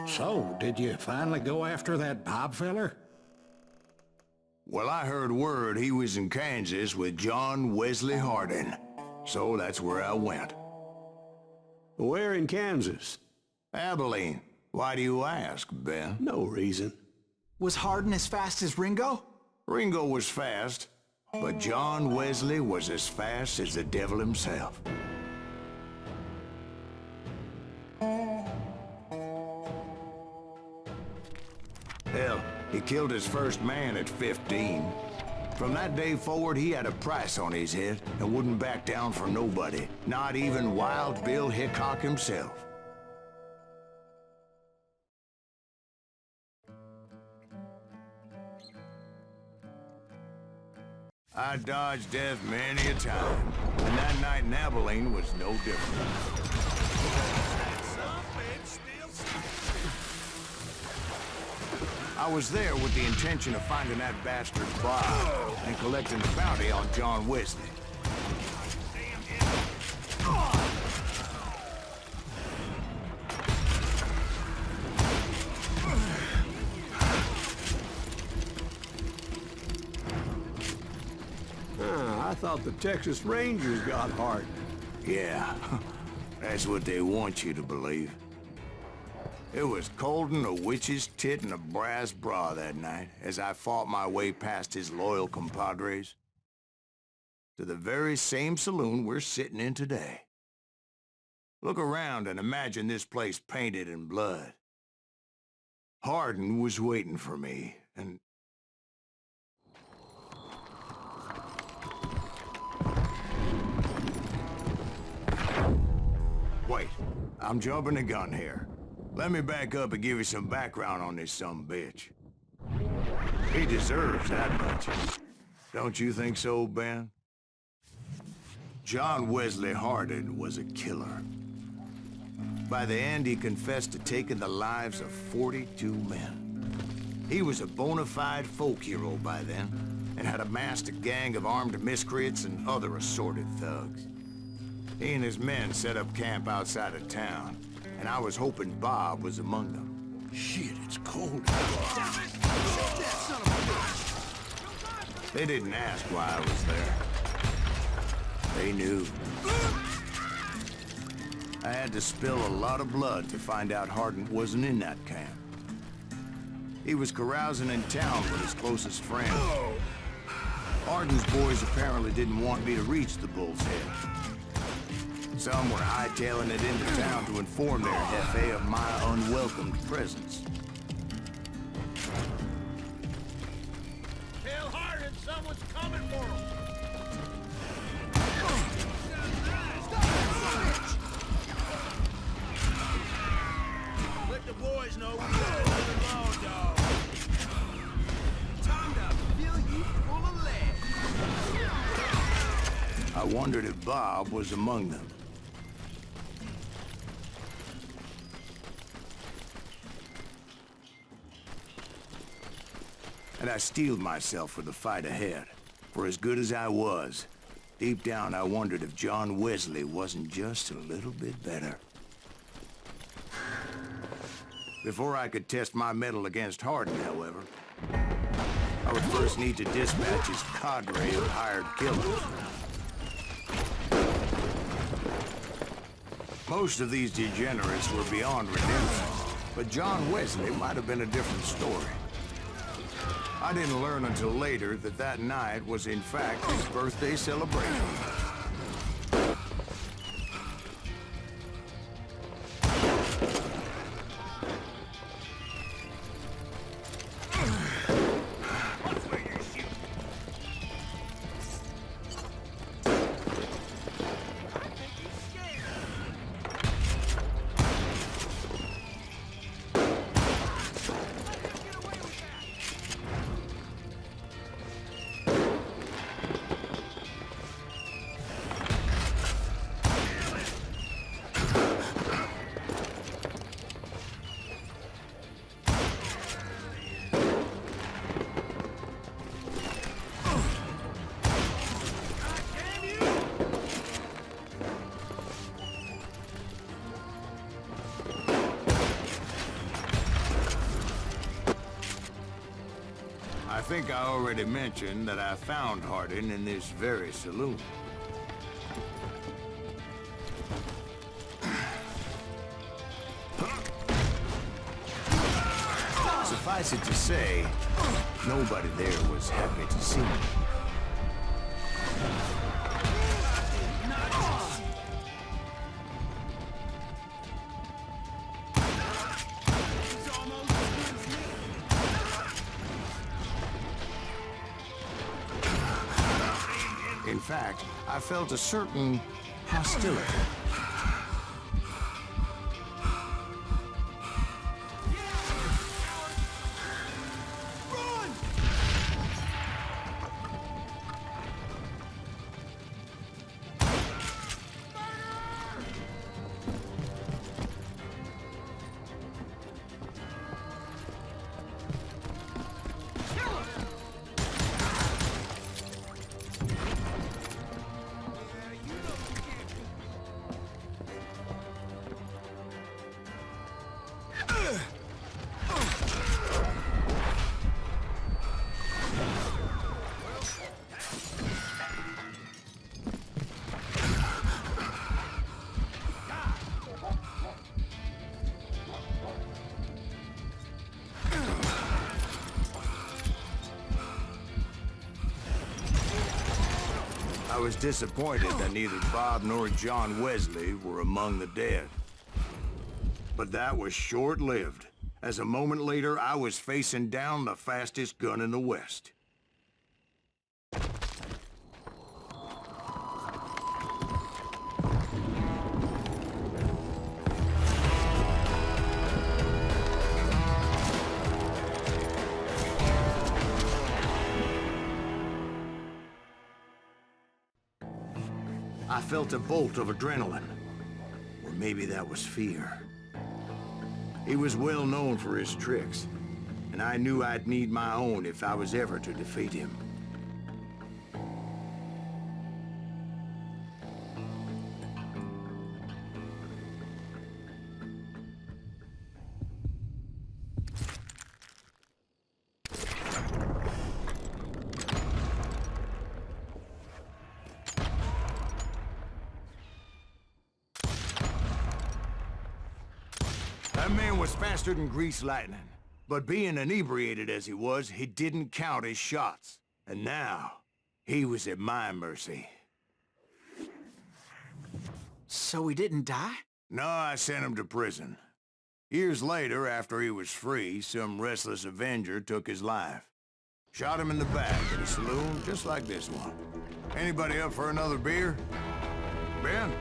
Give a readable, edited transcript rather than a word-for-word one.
So, did you finally go after that Bob feller? Well, I heard word he was in Kansas with John Wesley Hardin. So that's where I went. Where in Kansas? Abilene. Why do you ask, Ben? No reason. Was Hardin as fast as Ringo? Ringo was fast, but John Wesley was as fast as the devil himself. Hell, he killed his first man at 15. From that day forward, he had a price on his head and wouldn't back down for nobody, not even Wild Bill Hickok himself. I dodged death many a time, and that night in Abilene was no different. I was there with the intention of finding that bastard Bob and collecting the bounty on John Wesley. I thought the Texas Rangers got Hardin. Yeah, that's what they want you to believe. It was coldin' a witch's tit and a brass bra that night as I fought my way past his loyal compadres to the very same saloon we're sitting in today. Look around and imagine this place painted in blood. Hardin was waiting for me, and... Wait, I'm jumping the gun here. Let me back up and give you some background on this sumbitch. He deserves that much. Don't you think so, Ben? John Wesley Hardin was a killer. By the end, he confessed to taking the lives of 42 men. He was a bona fide folk hero by then, and had amassed a gang of armed miscreants and other assorted thugs. He and his men set up camp outside of town, and I was hoping Bob was among them. Shit, it's cold. They didn't ask why I was there. They knew. I had to spill a lot of blood to find out Hardin wasn't in that camp. He was carousing in town with his closest friend. Hardin's boys apparently didn't want me to reach the Bull's Head. Some were hightailing it into town to inform their jefe of my unwelcomed presence. Tell Hardin someone's coming for him! Let the boys know we got another law dog. Time to fill you full of lead. I wondered if Bob was among them. And I steeled myself for the fight ahead. For as good as I was, deep down I wondered if John Wesley wasn't just a little bit better. Before I could test my mettle against Hardin, however, I would first need to dispatch his cadre of hired killers. Most of these degenerates were beyond redemption, but John Wesley might have been a different story. I didn't learn until later that that night was in fact his birthday celebration. I think I already mentioned that I found Hardin in this very saloon. Suffice it to say, nobody there was happy to see me. In fact, I felt a certain hostility. I was disappointed that neither Bob nor John Wesley were among the dead. But that was short-lived, as a moment later I was facing down the fastest gun in the West. I felt a bolt of adrenaline. Or maybe that was fear. He was well known for his tricks, and I knew I'd need my own if I was ever to defeat him. That man was faster than greased lightning. But being inebriated as he was, he didn't count his shots. And now, he was at my mercy. So he didn't die? No, I sent him to prison. Years later, after he was free, some restless Avenger took his life. Shot him in the back at a saloon just like this one. Anybody up for another beer? Ben?